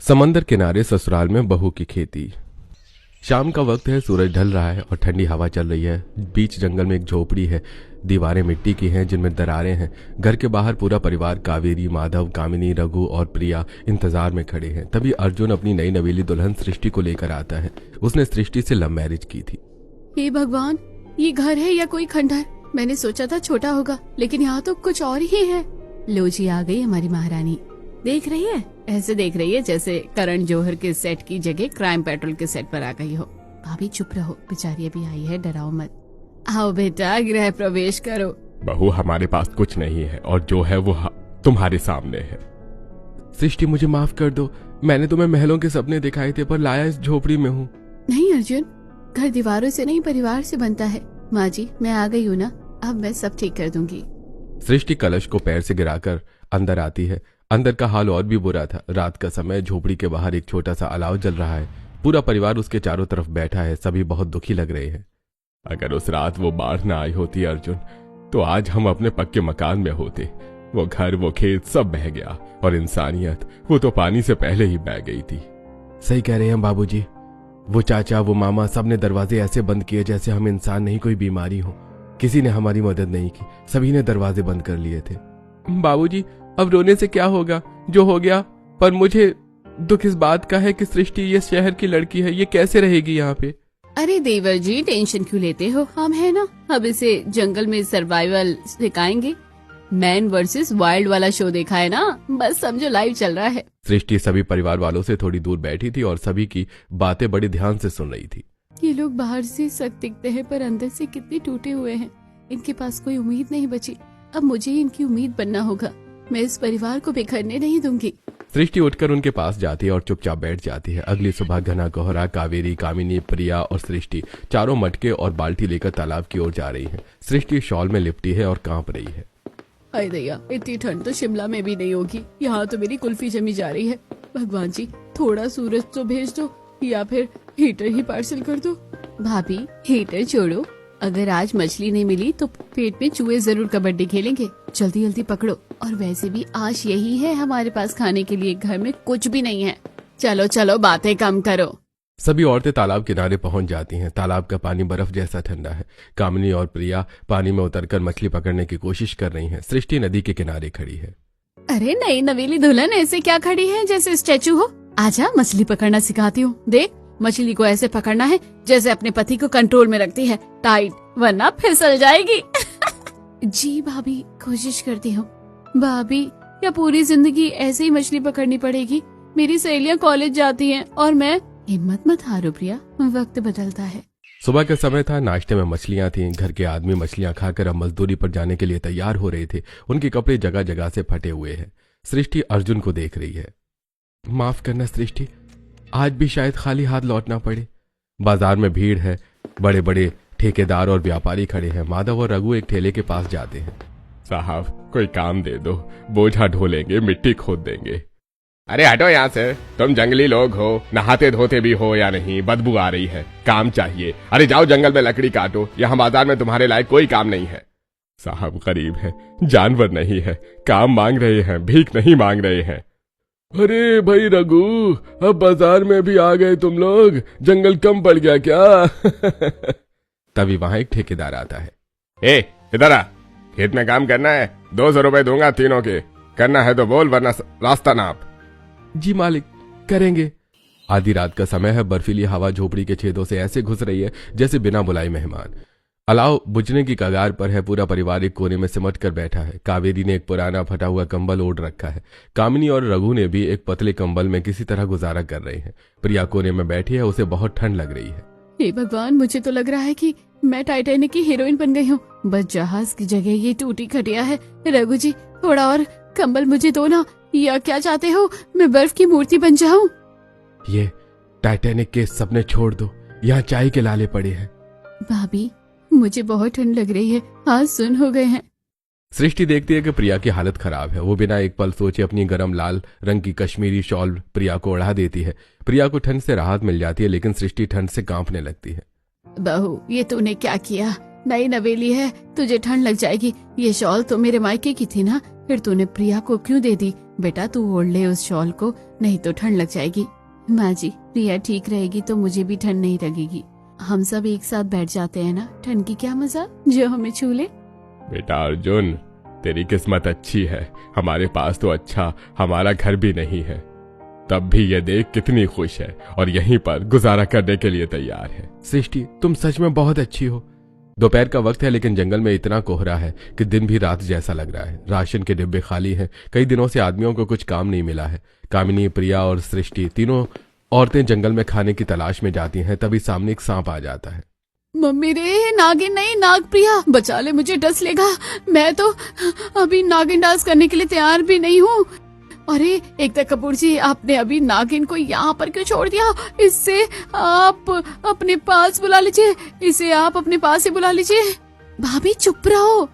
समंदर किनारे ससुराल में बहू की खेती। शाम का वक्त है, सूरज ढल रहा है और ठंडी हवा चल रही है। बीच जंगल में एक झोपड़ी है। दीवारें मिट्टी की हैं जिनमें दरारें हैं। घर के बाहर पूरा परिवार कावेरी, माधव, कामिनी, रघु और प्रिया इंतजार में खड़े हैं। तभी अर्जुन अपनी नई नवेली दुल्हन सृष्टि को लेकर आता है। उसने सृष्टि से लव मैरिज की थी। हे भगवान, ये घर है या कोई खंडहर? मैंने सोचा था छोटा होगा, लेकिन यहाँ तो कुछ और ही है। लो जी, आ गई हमारी महारानी। देख रही है, ऐसे देख रही है जैसे करण जौहर के सेट की जगह क्राइम पेट्रोल के सेट पर आ गई हो। भाभी चुप रहो, बेचारी अभी आई है, डराओ मत। आओ बेटा, गृह प्रवेश करो। बहू, हमारे पास कुछ नहीं है और जो है वो तुम्हारे सामने है। सृष्टि, मुझे माफ कर दो। मैंने तुम्हें महलों के सपने दिखाए थे, पर लाया इस झोपड़ी में हूँ। नहीं अर्जुन, घर दीवारों से नहीं परिवार से बनता है। माँ जी, मैं आ गई हूँ ना, अब मैं सब ठीक कर दूंगी। सृष्टि कलश को पैर से गिराकर अंदर आती है। अंदर का हाल और भी बुरा था। रात का समय, झोपड़ी के बाहर एक छोटा सा अलाव जल रहा है। पूरा परिवार उसके चारों तरफ बैठा है। सभी बहुत दुखी लग रहे हैं। अगर उस रात वो बाढ़ न आई होती अर्जुन, तो आज हम अपने पक्के मकान में होते। वो घर, वो खेत सब बह गया, और इंसानियत, वो तो पानी से पहले ही बह गई थी। सही कह रहे हैं बाबूजी। वो चाचा, वो मामा, सबने दरवाजे ऐसे बंद किए जैसे हम इंसान नहीं, कोई बीमारी हो। किसी ने हमारी मदद नहीं की, सभी ने दरवाजे बंद कर लिए थे। बाबूजी, अब रोने से क्या होगा? जो हो गया। पर मुझे दुख इस बात का है कि सृष्टि ये शहर की लड़की है, ये कैसे रहेगी यहाँ पे? अरे देवर जी, टेंशन क्यों लेते हो? हम है ना, अब इसे जंगल में सर्वाइवल सिखाएंगे। मैन वर्सेस वाइल्ड वाला शो देखा है ना, बस समझो लाइव चल रहा है। सृष्टि सभी परिवार वालों से थोड़ी दूर बैठी थी और सभी की बातें बड़ी ध्यान से सुन रही थी। ये लोग बाहर से सख्त दिखते हैं, पर अंदर से कितने टूटे हुए हैं। इनके पास कोई उम्मीद नहीं बची। अब मुझे ही इनकी उम्मीद बनना होगा। मैं इस परिवार को बिखरने नहीं दूंगी। सृष्टि उठकर उनके पास जाती है और चुपचाप बैठ जाती है। अगली सुबह घना कोहरा, कावेरी, कामिनी, प्रिया और सृष्टि चारों मटके और बाल्टी लेकर तालाब की ओर जा रही है। सृष्टि शॉल में लिपटी है और कांप रही है। अरे दैया, इतनी ठंड तो शिमला में भी नहीं होगी। यहाँ तो मेरी कुल्फी जमी जा रही है। भगवान जी, थोड़ा सूरज तो भेज दो, या फिर हीटर ही पार्सल कर दो। भाभी, हीटर छोड़ो। अगर आज मछली नहीं मिली तो पेट में चूहे जरूर कबड्डी खेलेंगे। जल्दी जल्दी पकड़ो। और वैसे भी आज यही है हमारे पास खाने के लिए, घर में कुछ भी नहीं है। चलो चलो, बातें कम करो। सभी औरतें तालाब किनारे पहुंच जाती हैं। तालाब का पानी बर्फ जैसा ठंडा है। कामिनी और प्रिया पानी में उतरकर मछली पकड़ने की कोशिश कर रही हैं। सृष्टि नदी के किनारे खड़ी है। अरे नई नवेली दुल्हन ऐसे क्या खड़ी है जैसे स्टैचू हो? आजा, मछली पकड़ना सिखाती हूँ। देख, मछली को ऐसे पकड़ना है जैसे अपने पति को कंट्रोल में रखती है, टाइट, वरना फिसल जाएगी। जी भाभी, कोशिश करती हूँ। भाभी, क्या पूरी जिंदगी ऐसे ही मछली पकड़नी पड़ेगी? मेरी सहेलियाँ कॉलेज जाती हैं और मैं। हिम्मत मत हारो प्रिया, वक्त बदलता है। सुबह का समय था। नाश्ते में मछलियां थीं। घर के आदमी मछलियां खाकर अब मजदूरी पर जाने के लिए तैयार हो रहे थे। उनके कपड़े जगह जगह से फटे हुए हैं। सृष्टि अर्जुन को देख रही है। माफ करना सृष्टि, आज भी शायद खाली हाथ लौटना पड़े। बाजार में भीड़ है। बड़े बड़े ठेकेदार और व्यापारी खड़े हैं। माधव और रघु एक ठेले के पास जाते हैं। साहब, कोई काम दे दो, बोझा ढोलेंगे, मिट्टी खोद देंगे। अरे हटो यहाँ से, तुम जंगली लोग हो, नहाते धोते भी हो या नहीं? बदबू आ रही है, काम चाहिए। अरे जाओ जंगल में लकड़ी काटो, यहाँ बाजार में तुम्हारे लायक कोई काम नहीं है। साहब गरीब है, जानवर नहीं है, काम मांग रहे हैं, भीख नहीं मांग रहे हैं। अरे भाई रघु, अब बाजार में भी आ गए तुम लोग, जंगल कम पड़ गया क्या? तभी वहां एक ठेकेदार आता है। ए, इधर आ, खेत में काम करना है, 200 रुपए दूंगा तीनों के। करना है तो बोल, वरना रास्ता नाप। जी मालिक, करेंगे। आधी रात का समय है। बर्फीली हवा झोपड़ी के छेदों से ऐसे घुस रही है जैसे बिना बुलाए मेहमान। अलाव बुझने की कगार पर है। पूरा परिवार एक कोने में सिमट कर बैठा है। कावेरी ने एक पुराना फटा हुआ कंबल ओढ़ रखा है। कामिनी और रघु ने भी एक पतले कंबल में किसी तरह गुजारा कर रहे हैं। प्रिया कोने में बैठी है, उसे बहुत ठंड लग रही है। हे भगवान, मुझे तो लग रहा है कि मैं टाइटैनिक की हीरोइन बन गई हूँ। बस जहाज की जगह ये टूटी खटिया है। रघु जी, थोड़ा और कंबल मुझे दो ना, या क्या चाहते हो, मैं बर्फ की मूर्ति बन जाऊं? ये टाइटैनिक के सपने छोड़ दो, यहाँ चाय के लाले पड़े हैं। भाभी, मुझे बहुत ठंड लग रही है, हाथ सुन हो गए हैं। सृष्टि देखती है कि प्रिया की हालत खराब है। वो बिना एक पल सोचे अपनी गरम लाल रंग की कश्मीरी शॉल प्रिया को ओढ़ा देती है। प्रिया को ठंड से राहत मिल जाती है, लेकिन सृष्टि ठंड से कांपने लगती है। बहू, ये तूने क्या किया? नई नवेली है, तुझे ठंड लग जाएगी। ये शॉल तो मेरे मायके की थी ना, फिर तूने प्रिया को क्यों दे दी? बेटा तू ओढ़ ले उस शॉल को, नहीं तो ठंड लग जाएगी। माँ जी, प्रिया ठीक रहेगी तो मुझे भी ठंड नहीं लगेगी। हम सब एक साथ बैठ जाते हैं ना, ठंड की क्या मजा जो हमें छू ले। बेटा अर्जुन, तेरी किस्मत अच्छी है, हमारे पास तो अच्छा हमारा घर भी नहीं है, तब भी ये देख कितनी खुश है और यहीं पर गुजारा करने के लिए तैयार है। सृष्टि, तुम सच में बहुत अच्छी हो। दोपहर का वक्त है लेकिन जंगल में इतना कोहरा है कि दिन भी रात जैसा लग रहा है। राशन के डिब्बे खाली हैं, कई दिनों से आदमियों को कुछ काम नहीं मिला है। कामिनी, प्रिया और सृष्टि तीनों औरतें जंगल में खाने की तलाश में जाती हैं, तभी सामने एक सांप आ जाता है। मम्मी रे, नागिन नहीं, नाग प्रिया, बचा ले, मुझे डस लेगा। मैं तो अभी नागिन डांस करने के लिए तैयार भी नहीं हूँ। अरे एकता कपूर जी, आपने अभी नागिन को यहाँ पर क्यों छोड़ दिया? इससे आप अपने पास बुला लीजिए, इसे आप अपने पास ही बुला लीजिए। भाभी चुप रहो,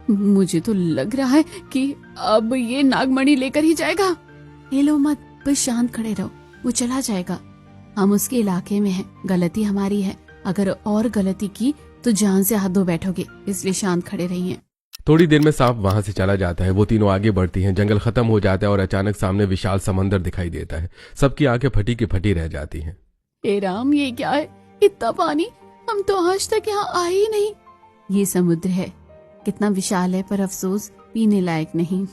मुझे तो लग रहा है कि अब ये नागमणि लेकर ही जाएगा। हिलो मत, बस शांत खड़े रहो, वो चला जाएगा। हम उसके इलाके में हैं, गलती हमारी है, अगर और गलती की तो जान से हाथ धो बैठोगे, इसलिए शांत खड़े रहिए। थोड़ी देर में सांप वहां से चला जाता है। वो तीनों आगे बढ़ती हैं, जंगल खत्म हो जाता है और अचानक सामने विशाल समंदर दिखाई देता है। सबकी आंखें फटी की फटी रह जाती हैं। हे राम, ये क्या है? इतना पानी, हम तो आज तक यहाँ आए ही नहीं। ये समुद्र है, कितना विशाल है, पर अफसोस पीने लायक नहीं।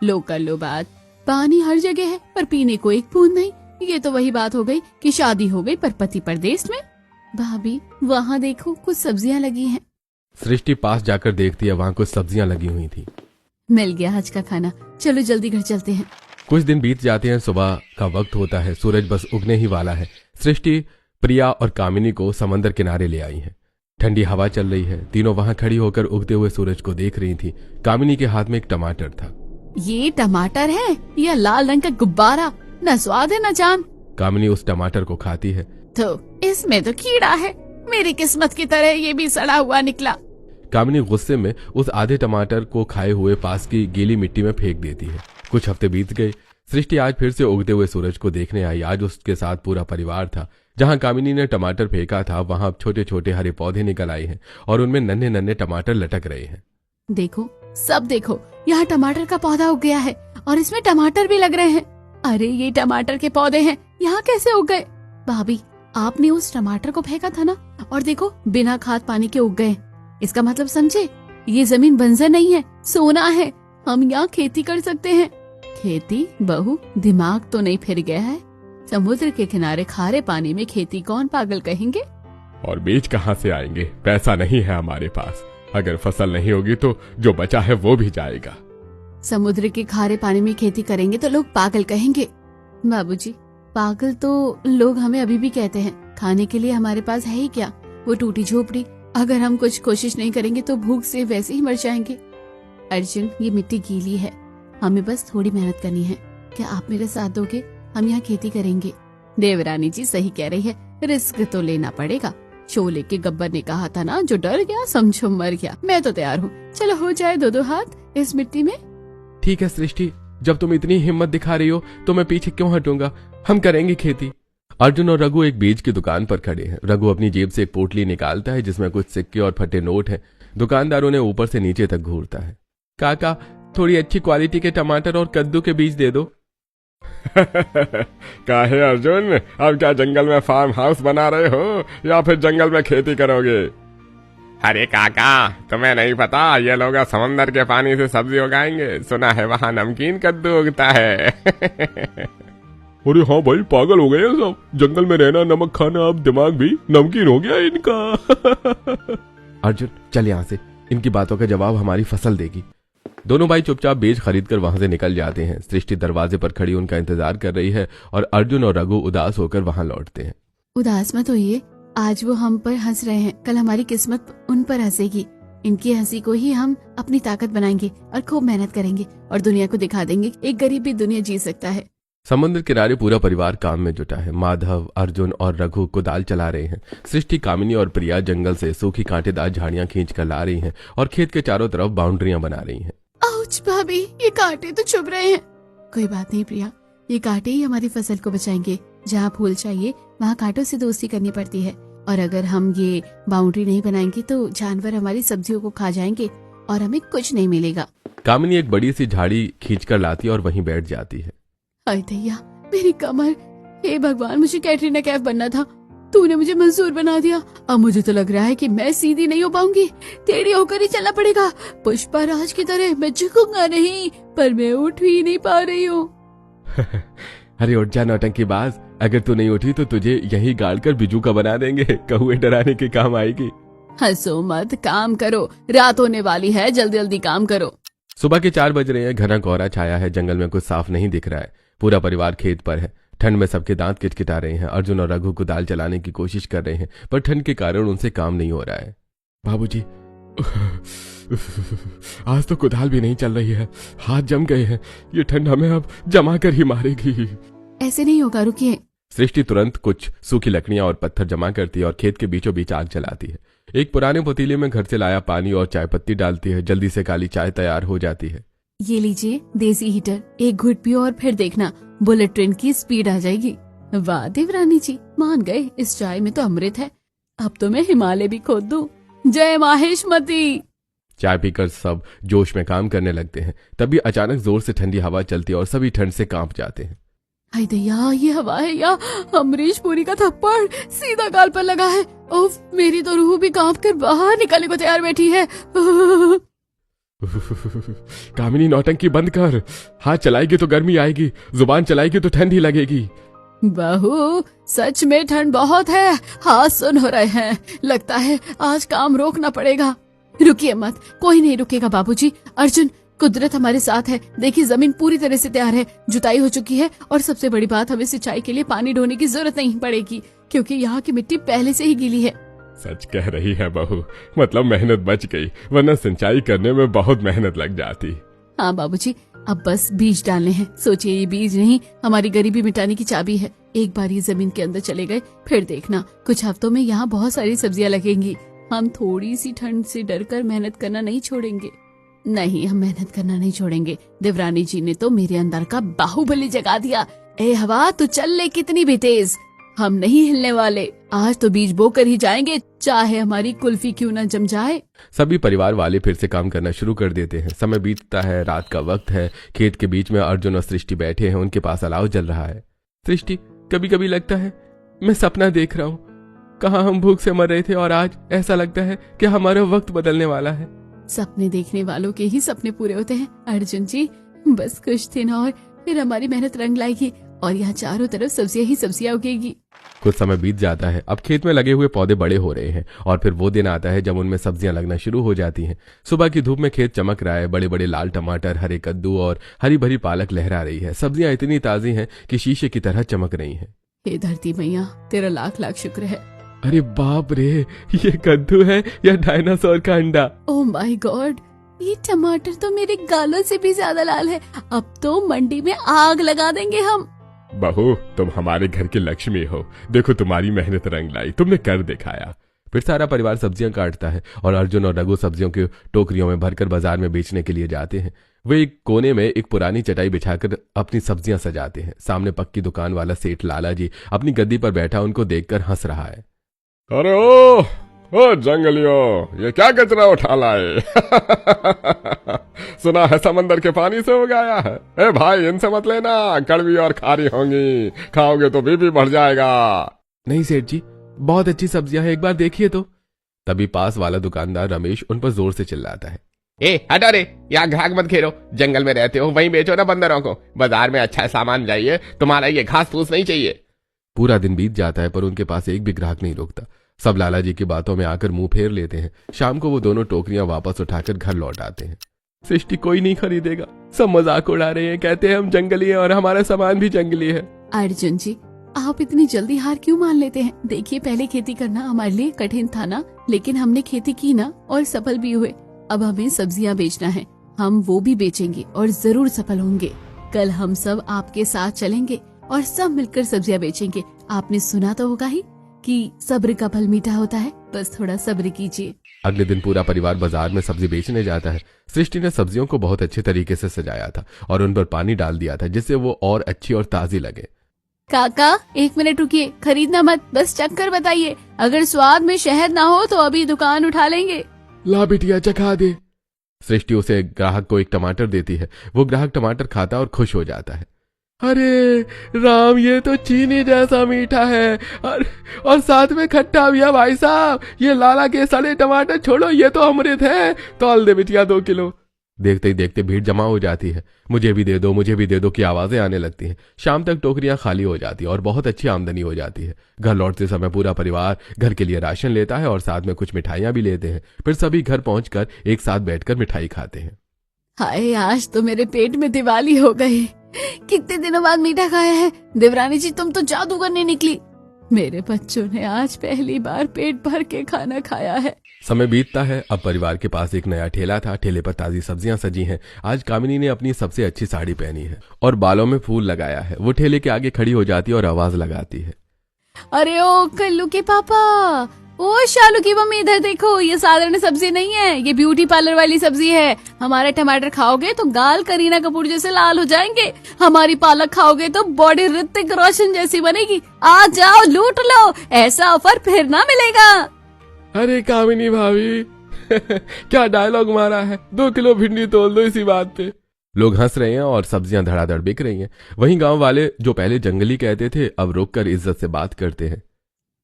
लो कर लो बात, पानी हर जगह है पर पीने को एक बूंद नहीं। ये तो वही बात हो गई कि शादी हो गई पर पति परदेश में। भाभी वहाँ देखो, कुछ सब्जियाँ लगी हैं। सृष्टि पास जाकर देखती है, वहां कुछ सब्जियां लगी हुई थी। मिल गया आज का खाना, चलो जल्दी घर चलते हैं। कुछ दिन बीत जाते हैं, सुबह का वक्त होता है, सूरज बस उगने ही वाला है। सृष्टि, प्रिया और कामिनी को समंदर किनारे ले आई है। ठंडी हवा चल रही है, तीनों वहां खड़ी होकर उगते हुए सूरज को देख रही थी। कामिनी के हाथ में एक टमाटर था। ये टमाटर है या लाल रंग का गुब्बारा? न स्वाद है न जान। कामिनी उस टमाटर को खाती है। तो इसमें तो कीड़ा है, मेरी किस्मत की तरह ये भी सड़ा हुआ निकला। कामिनी गुस्से में उस आधे टमाटर को खाए हुए पास की गीली मिट्टी में फेंक देती है। कुछ हफ्ते बीत गए। सृष्टि आज फिर से उगते हुए सूरज को देखने आई। आज उसके साथ पूरा परिवार था। जहां कामिनी ने टमाटर फेंका था वहां छोटे छोटे हरे पौधे निकल आए हैं और उनमें नन्हे नन्हे टमाटर लटक रहे हैं। देखो, सब देखो, यहाँ टमाटर का पौधा उग गया है और इसमें टमाटर भी लग रहे हैं। अरे ये टमाटर के पौधे हैं, यहाँ कैसे उग गए? भाभी, आपने उस टमाटर को फेंका था ना, और देखो बिना खाद पानी के उग गए। इसका मतलब समझे, ये जमीन बंजर नहीं है, सोना है। हम यहाँ खेती कर सकते हैं। खेती? बहू, दिमाग तो नहीं फिर गया है? समुद्र के किनारे खारे पानी में खेती कौन पागल कहेंगे? और बीज कहाँ से आएंगे? पैसा नहीं है हमारे पास। अगर फसल नहीं होगी तो जो बचा है वो भी जाएगा। समुद्र के खारे पानी में खेती करेंगे तो लोग पागल कहेंगे। बाबूजी, पागल तो लोग हमें अभी भी कहते हैं। खाने के लिए हमारे पास है ही क्या? वो टूटी झोपड़ी। अगर हम कुछ कोशिश नहीं करेंगे तो भूख से वैसे ही मर जाएंगे। अर्जुन, ये मिट्टी गीली है, हमें बस थोड़ी मेहनत करनी है। क्या आप मेरे साथ दोगे? हम यहाँ खेती करेंगे। देवरानी जी सही कह रही है, रिस्क तो लेना पड़ेगा। शोले के गब्बर ने कहा था ना, जो डर गया समझो मर गया। मैं तो तैयार हूँ, चलो हो जाए दो दो हाथ इस मिट्टी में। ठीक है सृष्टि, जब तुम इतनी हिम्मत दिखा रही हो तो मैं पीछे क्यों हटूंगा। हम करेंगे खेती। अर्जुन और रघु एक बीज की दुकान पर खड़े हैं। रघु अपनी जेब से एक पोटली निकालता है जिसमें कुछ सिक्के और फटे नोट हैं। दुकानदारों ने ऊपर से नीचे तक घूरता है। काका, थोड़ी अच्छी क्वालिटी के टमाटर और कद्दू के बीज दे दो। काहे अर्जुन, अब क्या जंगल में फार्म हाउस बना रहे हो या फिर जंगल में खेती करोगे? अरे काका, तुम्हें नहीं पता, ये लोग समंदर के पानी से सब्जी उगाएंगे। सुना है वहाँ नमकीन कद्दू उगता है। अरे हाँ भाई, पागल हो गए हैं सब। जंगल में रहना, नमक खाना, अब दिमाग भी नमकीन हो गया इनका। अर्जुन, चल यहाँ से, इनकी बातों का जवाब हमारी फसल देगी। दोनों भाई चुपचाप बीज खरीदकर वहां से निकल जाते हैं। सृष्टि दरवाजे पर खड़ी उनका इंतजार कर रही है और अर्जुन और रघु उदास होकर वहां लौटते हैं। उदास मत होइए, आज वो हम पर हंस रहे हैं, कल हमारी किस्मत उन पर हंसेगी। इनकी हंसी को ही हम अपनी ताकत बनाएंगे और खूब मेहनत करेंगे और दुनिया को दिखा देंगे एक गरीब भी दुनिया जी सकता है। समुद्र किनारे पूरा परिवार काम में जुटा है। माधव, अर्जुन और रघु कुदाल चला रहे हैं। सृष्टि, कामिनी और प्रिया जंगल से सूखी कांटेदार झाड़ियां खींच कर ला रही हैं और खेत के चारों तरफ बाउंड्रियां बना रही हैं। आउच भाभी, ये कांटे तो चुभ रहे हैं। कोई बात नहीं प्रिया, ये कांटे ही हमारी फसल को बचाएंगे। जहाँ फूल चाहिए वहाँ कांटों से दोस्ती करनी पड़ती है, और अगर हम ये बाउंड्री नहीं बनाएंगे तो जानवर हमारी सब्जियों को खा जाएंगे और हमें कुछ नहीं मिलेगा। कामिनी एक बड़ी सी झाड़ी खींचकर लाती है और वहीं बैठ जाती है। हाय दैया, मेरी कमर। हे भगवान, मुझे कैटरीना कैफ बनना था, तूने मुझे मंजूर बना दिया। अब मुझे तो लग रहा है कि मैं सीधी नहीं हो पाऊंगी, टेढ़ी होकर ही चलना पड़ेगा। पुष्पा राज की तरह मैं झुकूंगा नहीं, पर मैं उठ ही नहीं पा रही हूँ। अरे उठ जा नौटंकीबाज, अगर तू नहीं उठी तो तुझे यहीं गाड़ कर बिजू का बना देंगे, कौवे डराने के काम आएगी। हंसो मत, काम करो, रात होने वाली है, जल्दी जल्दी काम करो। सुबह के 4 बज रहे हैं। घना कोहरा छाया है, जंगल में कुछ साफ नहीं दिख रहा है। पूरा परिवार खेत पर है। ठंड में सबके दांत किटकिटा रहे हैं। अर्जुन और रघु कुदाल चलाने की कोशिश कर रहे हैं, पर ठंड के कारण उनसे काम नहीं हो रहा है। बाबूजी, आज तो कुदाल भी नहीं चल रही है, हाथ जम गए हैं। ये ठंड हमें अब जमा कर ही मारेगी। ऐसे नहीं होगा, रुकिए। सृष्टि तुरंत कुछ सूखी लकड़ियां और पत्थर जमा करती है और खेत के बीचों बीच आग जलाती है। एक पुराने पतीले में घर से लाया पानी और चाय पत्ती डालती है। जल्दी से काली चाय तैयार हो जाती है। ये लीजिए देसी हीटर, एक घुट पियो और फिर देखना बुलेट ट्रेन की स्पीड आ जाएगी। वाह देवरानी जी, मान गए, इस चाय में तो अमृत है। अब तो मैं हिमालय भी खोद दूं। जय माहेशमती। चाय पीकर सब जोश में काम करने लगते हैं। तभी अचानक जोर से ठंडी हवा चलती है और सभी ठंड से कांप जाते हैं। हाय दैया, ये हवा है या अमरीश पुरी का थप्पड़ सीधा गाल पर लगा है। उफ, मेरी तो रूह भी कांप कर बाहर निकलने को तैयार बैठी है। कामिनी, नौटंकी बंद कर। हाथ चलाएगी तो गर्मी आएगी, जुबान चलाएगी तो ठंड ही लगेगी। बहू, सच में ठंड बहुत है, हाथ सुन हो रहे हैं। लगता है आज काम रोकना पड़ेगा। रुकिए मत, कोई नहीं रुकेगा बाबूजी। अर्जुन, कुदरत हमारे साथ है। देखिए जमीन पूरी तरह से तैयार है, जुताई हो चुकी है और सबसे बड़ी बात, हमें सिंचाई के लिए पानी ढोने की जरूरत नहीं पड़ेगी, क्योंकि यहाँ की मिट्टी पहले से ही गीली है। सच कह रही है बहू, मतलब मेहनत बच गई, वरना सिंचाई करने में बहुत मेहनत लग जाती। हाँ बाबूजी, अब बस बीज डालने हैं। सोचिए, ये बीज नहीं, हमारी गरीबी मिटाने की चाबी है। एक बार ये जमीन के अंदर चले गए, फिर देखना कुछ हफ्तों में यहाँ बहुत सारी सब्जियां लगेंगी। हम थोड़ी सी ठंड से डरकर मेहनत करना नहीं छोड़ेंगे। नहीं, हम मेहनत करना नहीं छोड़ेंगे। देवरानी जी ने तो मेरे अंदर का बाहुबली जगा दिया। ए हवा, तू चल ले कितनी भी तेज, हम नहीं हिलने वाले। आज तो बीज बोकर ही जाएंगे, चाहे हमारी कुल्फी क्यों न जम जाए। सभी परिवार वाले फिर से काम करना शुरू कर देते हैं। समय बीतता है, रात का वक्त है। खेत के बीच में अर्जुन और सृष्टि बैठे हैं, उनके पास अलाव जल रहा है। सृष्टि, कभी कभी लगता है मैं सपना देख रहा हूँ। कहाँ हम भूख से मर रहे थे और आज ऐसा लगता है कि हमारा वक्त बदलने वाला है। सपने देखने वालों के ही सपने पूरे होते हैं अर्जुन जी। बस कुछ दिन और, फिर हमारी मेहनत रंग लाएगी और यहाँ चारों तरफ सब्जियां ही सब्जियां उगेगी। कुछ समय बीत जाता है। अब खेत में लगे हुए पौधे बड़े हो रहे हैं और फिर वो दिन आता है जब उनमें सब्जियां लगना शुरू हो जाती हैं। सुबह की धूप में खेत चमक रहा है। बड़े बड़े लाल टमाटर, हरे कद्दू और हरी भरी पालक लहरा रही है। सब्जियां इतनी ताजी हैं कि शीशे की तरह चमक रही हैं। हे धरती मैया, तेरा लाख लाख शुक्र है। अरे बाप रे, ये कद्दू है या डायनासोर का अंडा? ओह माय गॉड, ये टमाटर तो मेरे गालों से भी ज्यादा लाल है। अब तो मंडी में आग लगा देंगे हम। बहू, तुम हमारे घर की लक्ष्मी हो। देखो तुम्हारी मेहनत रंग लाई, तुमने कर दिखाया। फिर सारा परिवार सब्जियां काटता है और अर्जुन और रघु सब्जियों की टोकरियों में भरकर बाजार में बेचने के लिए जाते हैं। वे एक कोने में एक पुरानी चटाई बिछाकर अपनी सब्जियां सजाते हैं। सामने पक्की दुकान वाला सेठ लाला जी अपनी गद्दी पर बैठा उनको देखकर हंस रहा है। अरे ओ जंगलियों, ये क्या कचरा उठा लाए? सुना है समंदर के पानी से उगाया है। ए भाई, इनसे मत लेना, कड़वी और खारी होंगी, खाओगे तो बीपी बढ़ जाएगा। नहीं सेठ जी, बहुत अच्छी सब्जियां हैं, एक बार देखिए तो। तभी पास वाला दुकानदार रमेश उन पर जोर से चिल्लाता है। ए हटो रे, यहाँ घाक मत घेरो, जंगल में रहते हो वहीं बेचो ना बंदरों को। बाजार में अच्छा सामान चाहिए, तुम्हारा ये घास फूस नहीं चाहिए। पूरा दिन बीत जाता है पर उनके पास एक भी ग्राहक नहीं रुकता। सब लाला जी की बातों में आकर मुंह फेर लेते हैं। शाम को वो दोनों टोकरियां वापस उठाकर घर लौट आते हैं। सृष्टि, कोई नहीं खरीदेगा, सब मजाक उड़ा रहे हैं, कहते हैं हम जंगली हैं और हमारा सामान भी जंगली है। अर्जुन जी, आप इतनी जल्दी हार क्यों मान लेते हैं? देखिए, पहले खेती करना हमारे लिए कठिन था ना, लेकिन हमने खेती की ना और सफल भी हुए। अब हमें सब्जियां बेचना है, हम वो भी बेचेंगे और जरूर सफल होंगे। कल हम सब आपके साथ चलेंगे और सब मिलकर सब्जियां बेचेंगे। आपने सुना तो होगा ही कि सब्र का फल मीठा होता है, बस थोड़ा सब्र कीजिए। अगले दिन पूरा परिवार बाजार में सब्जी बेचने जाता है। सृष्टि ने सब्जियों को बहुत अच्छे तरीके से सजाया था और उन पर पानी डाल दिया था, जिससे वो और अच्छी और ताजी लगे। काका, 1 मिनट रुकिए, खरीदना मत, बस चखकर बताइए। अगर स्वाद में शहद ना हो तो अभी दुकान उठा लेंगे। ला बिटिया, चखा दे। सृष्टि उसे ग्राहक को एक टमाटर देती है। वो ग्राहक टमाटर खाता और खुश हो जाता है। अरे राम, ये तो चीनी जैसा मीठा है और साथ में खट्टा भी है भाई साहब। ये लाला के सड़े टमाटर छोड़ो, ये तो अमृत है। तौल दे बिटिया 2 किलो। देखते ही देखते भीड़ जमा हो जाती है। मुझे भी दे दो, मुझे भी दे दो की आवाजें आने लगती हैं। शाम तक टोकरियां खाली हो जाती है और बहुत अच्छी आमदनी हो जाती है। घर लौटते समय पूरा परिवार घर के लिए राशन लेता है और साथ में कुछ मिठाइयां भी लेते हैं। फिर सभी घर पहुंचकर एक साथ बैठकर मिठाई खाते हैं। हाय, आज तो मेरे पेट में दिवाली हो गई। कितने दिनों बाद मीठा खाया है। देवरानी जी, तुम तो जादू करने निकली। मेरे बच्चों ने आज पहली बार पेट भर के खाना खाया है। समय बीतता है। अब परिवार के पास एक नया ठेला था। ठेले पर ताजी सब्जियां सजी हैं। आज कामिनी ने अपनी सबसे अच्छी साड़ी पहनी है और बालों में फूल लगाया है। वो ठेले के आगे खड़ी हो जाती है और आवाज लगाती है, अरे ओ कल्लू के पापा, ओ शालू की मम्मी, इधर देखो। ये साधारण सब्जी नहीं है, ये ब्यूटी पार्लर वाली सब्जी है। हमारे टमाटर खाओगे तो गाल करीना कपूर जैसे लाल हो जाएंगे। हमारी पालक खाओगे तो बॉडी ऋतिक रोशन जैसी बनेगी। आ जाओ, लूट लो, ऐसा ऑफर फिर ना मिलेगा। अरे कामिनी भाभी क्या डायलॉग मारा है। 2 किलो भिंडी तोल दो इसी बात पे। लोग हंस रहे हैं और सब्जियां धड़ाधड़ बिक रही हैं। वहीं गांव वाले जो पहले जंगली कहते थे अब रुककर इज्जत से बात करते हैं।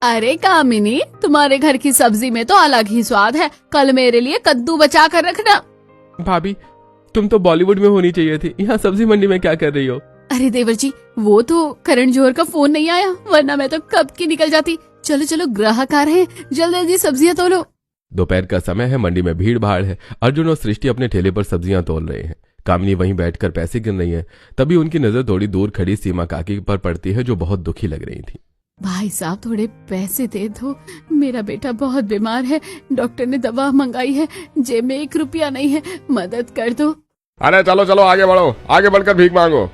अरे कामिनी, तुम्हारे घर की सब्जी में तो अलग ही स्वाद है। कल मेरे लिए कद्दू बचा कर रखना। भाभी, तुम तो बॉलीवुड में होनी चाहिए थी। यहाँ सब्जी मंडी में क्या कर रही हो? अरे देवर जी, वो तो करण जौहर का फोन नहीं आया, वरना मैं तो कब की निकल जाती। चलो चलो, ग्राहक आ रहे हैं, जल्दी जल्दी सब्जियां तोलो। दोपहर का समय है। मंडी में भीड़ भाड़ है। अर्जुन और सृष्टि अपने ठेले पर सब्जियां तोल रहे हैं। कामिनी वहीं बैठकर पैसे गिन रही है। तभी उनकी नजर थोड़ी दूर खड़ी सीमा काकी पर पड़ती है, जो बहुत दुखी लग रही थी। भाई साहब, थोड़े पैसे दे दो। मेरा बेटा बहुत बीमार है, डॉक्टर ने दवा मंगाई है, जेब में 1 रुपया नहीं है, मदद कर दो। अरे चलो चलो, आगे बढ़ो, आगे बढ़कर भीख मांगो।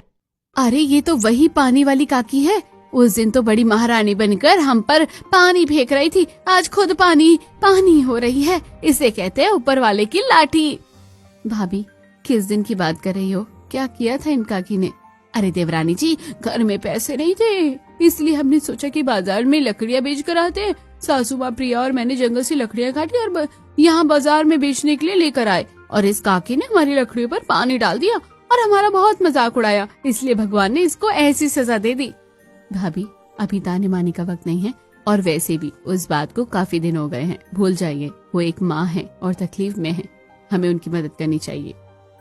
अरे ये तो वही पानी वाली काकी है। उस दिन तो बड़ी महारानी बनकर हम पर पानी फेंक रही थी, आज खुद पानी पानी हो रही है। इसे कहते हैं ऊपर वाले की लाठी। भाभी, किस दिन की बात कर रही हो? क्या किया था इन काकी ने? अरे देवरानी जी, घर में पैसे नहीं थे, इसलिए हमने सोचा कि बाजार में लकड़ियां बेच कर आते हैं। सासू माँ प्रिया और मैंने जंगल से लकड़ियां काटी और यहाँ बाजार में बेचने के लिए लेकर आए। और इस काकी ने हमारी लकड़ियों पर पानी डाल दिया और हमारा बहुत मजाक उड़ाया, इसलिए भगवान ने इसको ऐसी सजा दे दी। भाभी, अभी ताने माने का वक्त नहीं है, और वैसे भी उस बात को काफी दिन हो गए हैं, भूल जाइए। वो एक माँ है और तकलीफ में है, हमें उनकी मदद करनी चाहिए।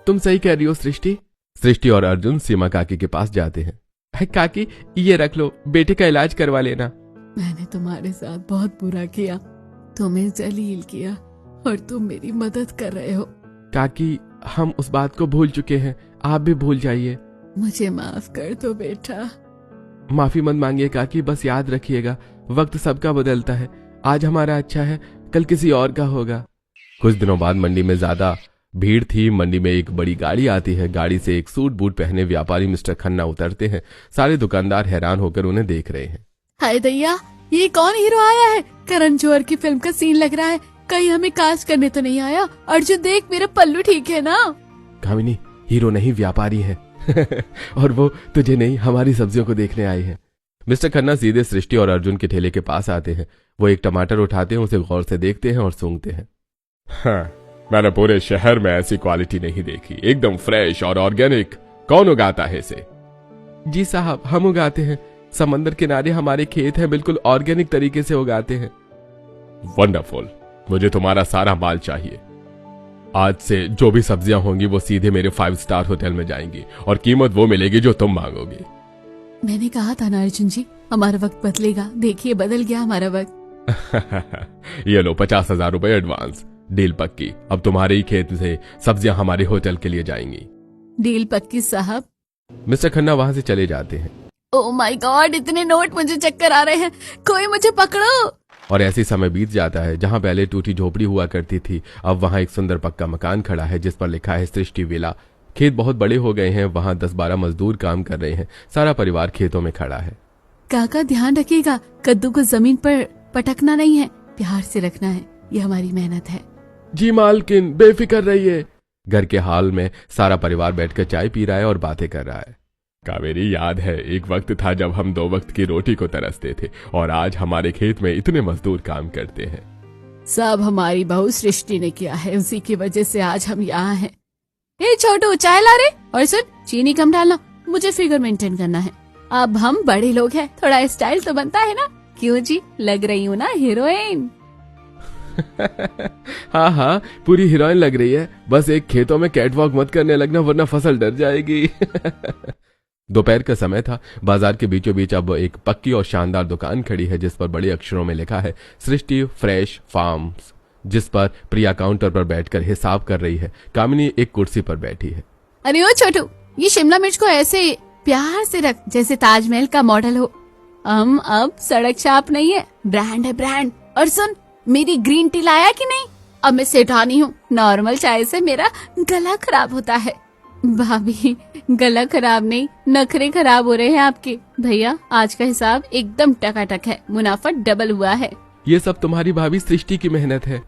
तुम सही कह रही हो सृष्टि। सृष्टि और अर्जुन सीमा काकी के पास जाते हैं। काकी, ये रख लो, बेटे का इलाज करवा लेना। मैंने तुम्हारे साथ बहुत बुरा किया, तुम्हें जलील किया, और तुम मेरी मदद कर रहे हो। काकी, हम उस बात को भूल चुके हैं, आप भी भूल जाइए। मुझे माफ कर दो बेटा। माफी मत मांगिए काकी, बस याद रखिएगा वक्त सबका बदलता है। आज हमारा अच्छा है, कल किसी और का होगा। कुछ दिनों बाद मंडी में ज्यादा भीड़ थी। मंडी में एक बड़ी गाड़ी आती है। गाड़ी से एक सूट बूट पहने व्यापारी मिस्टर खन्ना उतरते हैं। सारे दुकानदार हैरान होकर उन्हें देख रहे हैं। हाय दैया, ये कौन हीरो आया है? करण जौहर की फिल्म का सीन लग रहा है, कहीं हमें कास्ट करने तो नहीं आया? अर्जुन देख, मेरा पल्लू ठीक है ना? कामिनी, हीरो नहीं व्यापारी है और वो तुझे नहीं, हमारी सब्जियों को देखने आए हैं। मिस्टर खन्ना सीधे सृष्टि और अर्जुन के ठेले के पास आते हैं। वो एक टमाटर उठाते हैं, उसे गौर से देखते हैं और सूंघते हैं। हाँ, मैंने पूरे शहर में ऐसी क्वालिटी नहीं देखी, एकदम फ्रेश और ऑर्गेनिक। कौन उगाता है इसे? जी साहब, हम उगाते हैं। समंदर किनारे हमारे खेत हैं, बिल्कुल ऑर्गेनिक तरीके से उगाते हैं। वंडरफुल, मुझे तुम्हारा सारा माल चाहिए। आज से जो भी सब्जियां होंगी वो सीधे मेरे 5 स्टार होटल में जाएंगी और कीमत वो मिलेगी जो तुम मांगोगे। मैंने कहा था ना अर्जुन जी, हमारा वक्त बदलेगा। देखिए, बदल गया हमारा वक्त। ये लो 50,000 रुपए एडवांस। डील पक्की, अब तुम्हारे ही खेत से सब्जियां हमारे होटल के लिए जाएंगी। डील पक्की साहब। मिस्टर खन्ना वहां से चले जाते हैं। ओह माय गॉड, इतने नोट, मुझे चक्कर आ रहे हैं, कोई मुझे पकड़ो। और ऐसी समय बीत जाता है। जहां पहले टूटी झोपड़ी हुआ करती थी, अब वहां एक सुंदर पक्का मकान खड़ा है जिस पर लिखा है सृष्टि विला। खेत बहुत बड़े हो गए हैं, वहां 10-12 मजदूर काम कर रहे हैं। सारा परिवार खेतों में खड़ा है। काका, ध्यान रखिएगा, कद्दू को जमीन पर पटकना नहीं है, प्यार से रखना है, ये हमारी मेहनत है। जी मालकिन, बेफिक्र रहिए। घर के हाल में सारा परिवार बैठकर चाय पी रहा है और बातें कर रहा है। कावेरी, याद है एक वक्त था जब हम 2 वक्त की रोटी को तरसते थे और आज हमारे खेत में इतने मजदूर काम करते हैं। सब हमारी बहू सृष्टि ने किया है, उसी की वजह से आज हम यहाँ हैं। ए छोटू, चाय ला रे, और सुन, चीनी कम डालना, मुझे फिगर मेंटेन करना है। अब हम बड़े लोग हैं, थोड़ा स्टाइल तो बनता है ना। क्यों जी, लग रही हूँ ना हीरोइन? हाँ हाँ, पूरी हीरोइन लग रही है। बस एक खेतों में कैटवॉक मत करने लगना, वरना फसल डर जाएगी। दोपहर का समय था। बाजार के बीचों बीच अब एक पक्की और शानदार दुकान खड़ी है जिस पर बड़े अक्षरों में लिखा है सृष्टि फ्रेश फार्म्स, जिस पर प्रिया काउंटर पर बैठकर हिसाब कर रही है। कामिनी एक कुर्सी पर बैठी है। अरे ओ छोटू, ये शिमला मिर्च को ऐसे प्यार से रख जैसे ताजमहल का मॉडल हो। हम अब सड़क छाप नहीं है, ब्रांड है ब्रांड। और सुन, मेरी ग्रीन टी लाया कि नहीं? अब मैं सेठानी हूँ, नॉर्मल चाय से मेरा गला खराब होता है। भाभी, गला खराब नहीं, नखरे खराब हो रहे हैं आपके। भैया, आज का हिसाब एकदम टकाटक है, मुनाफा डबल हुआ है। ये सब तुम्हारी भाभी सृष्टि की मेहनत है।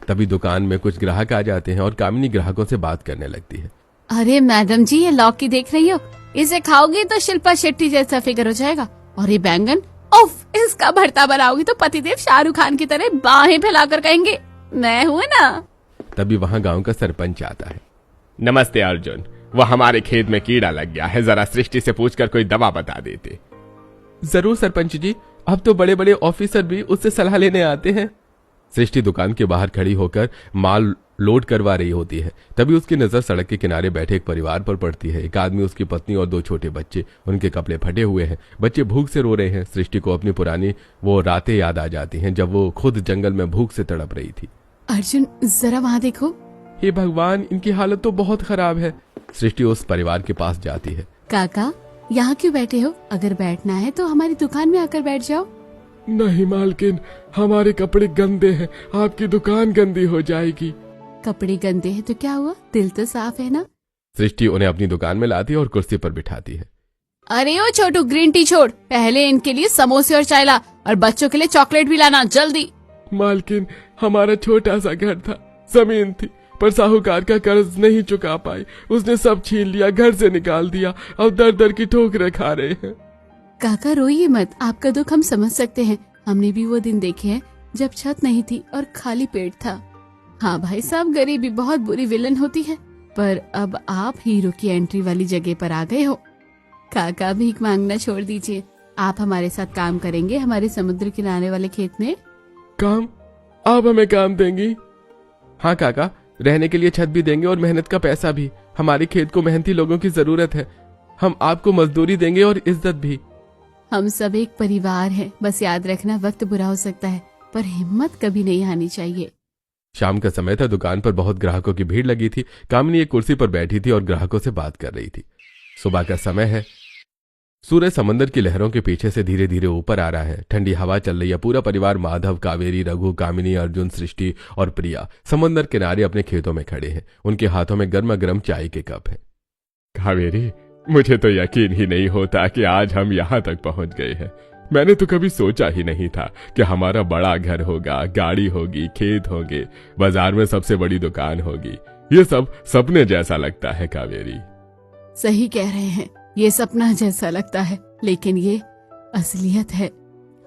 तभी दुकान में कुछ ग्राहक आ जाते हैं और कामिनी ग्राहकों से बात करने लगती है। अरे मैडम जी, ये लौकी देख रही हो? इसे खाओगी तो शिल्पा शेट्टी जैसा फिगर हो जाएगा। और ये बैंगन, उफ, इसका भरता बनाओगी तो पतिदेव शाहरुख खान की तरह बाहें फैलाकर कहेंगे मैं हूँ ना। तभी वहाँ गांव का सरपंच आता है। नमस्ते अर्जुन, वो हमारे खेत में कीड़ा लग गया है, जरा सृष्टि से पूछकर कोई दवा बता देते। जरूर सरपंच जी, अब तो बड़े बड़े ऑफिसर भी उससे सलाह लेने आते हैं। सृष्टि दुकान के बाहर खड़ी होकर माल लोड करवा रही होती है। तभी उसकी नजर सड़क के किनारे बैठे एक परिवार पर पड़ती है। एक आदमी, उसकी पत्नी और 2 छोटे बच्चे। उनके कपड़े फटे हुए हैं, बच्चे भूख से रो रहे हैं। सृष्टि को अपनी पुरानी वो रातें याद आ जाती हैं जब वो खुद जंगल में भूख से तड़प रही थी। अर्जुन, जरा वहाँ देखो। हे भगवान, इनकी हालत तो बहुत खराब है। सृष्टि उस परिवार के पास जाती है। काका, यहाँ क्यों बैठे हो? अगर बैठना है तो हमारी दुकान में आकर बैठ जाओ। नहीं मालकिन, हमारे कपड़े गंदे हैं, आपकी दुकान गंदी हो जाएगी। कपड़े गंदे हैं तो क्या हुआ, दिल तो साफ है ना। सृष्टि उन्हें अपनी दुकान में लाती है और कुर्सी पर बिठाती है। अरे ओ छोटू, ग्रीन टी छोड़, पहले इनके लिए समोसे और चाय ला, और बच्चों के लिए चॉकलेट भी लाना, जल्दी। मालकिन, हमारा छोटा सा घर था, जमीन थी, पर साहूकार का कर्ज नहीं चुका पाई। उसने सब छीन लिया, घर से निकाल दिया। अब दर दर की ठोकरें खा रहे हैं। काका रोइए मत, आपका दुख हम समझ सकते हैं। हमने भी वो दिन देखे हैं जब छत नहीं थी और खाली पेट था। हाँ भाई साहब, गरीबी बहुत बुरी विलन होती है, पर अब आप हीरो की एंट्री वाली जगह पर आ गए हो। काका, भीख मांगना छोड़ दीजिए, आप हमारे साथ काम करेंगे हमारे समुद्र किनारे वाले खेत में। काम? आप हमें काम देंगी? हाँ काका, रहने के लिए छत भी देंगे और मेहनत का पैसा भी। हमारे खेत को मेहनती लोगों की जरूरत है। हम आपको मजदूरी देंगे और इज्जत भी। हम सब एक परिवार हैं, बस याद रखना वक्त बुरा हो सकता है, पर हिम्मत कभी नहीं हारनी चाहिए। शाम का समय था। दुकान पर बहुत ग्राहकों की भीड़ लगी थी। कामिनी एक कुर्सी पर बैठी थी और ग्राहकों से बात कर रही थी। सुबह का समय है। सूरज समंदर की लहरों के पीछे से धीरे धीरे ऊपर आ रहा है। ठंडी हवा चल रही है। पूरा परिवार, माधव, कावेरी, रघु, कामिनी, अर्जुन, सृष्टि और प्रिया समंदर किनारे अपने खेतों में खड़े हैं। उनके हाथों में गर्मा गर्म चाय के कप है। कावेरी, मुझे तो यकीन ही नहीं होता कि आज हम यहाँ तक पहुँच गए हैं। मैंने तो कभी सोचा ही नहीं था कि हमारा बड़ा घर होगा, गाड़ी होगी, खेत होंगे, बाजार में सबसे बड़ी दुकान होगी। ये सब सपने जैसा लगता है कावेरी। सही कह रहे हैं, ये सपना जैसा लगता है, लेकिन ये असलियत है।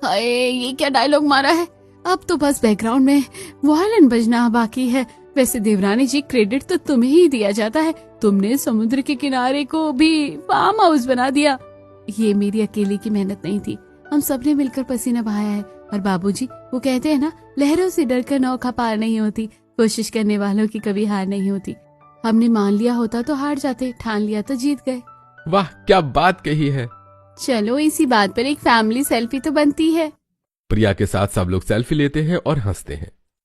हाय, ये क्या डायलॉग मारा है। अब तो बस बैकग्राउंड में वायलिन बजना बाकी है। वैसे देवरानी जी, क्रेडिट तो तुम्हें ही दिया जाता है। तुमने समुद्र के किनारे को भी फार्म हाउस बना दिया। ये मेरी अकेले की मेहनत नहीं थी, हम सबने मिलकर पसीना बहाया है। और बाबूजी, वो कहते हैं ना, लहरों से डरकर नौका पार नहीं होती, कोशिश करने वालों की कभी हार नहीं होती। हमने मान लिया होता तो हार जाते, ठान लिया तो जीत गए। वाह, क्या बात कही है। चलो, इसी बात पर एक फैमिली सेल्फी तो बनती है। प्रिया के साथ सब लोग सेल्फी लेते हैं और हंसते हैं।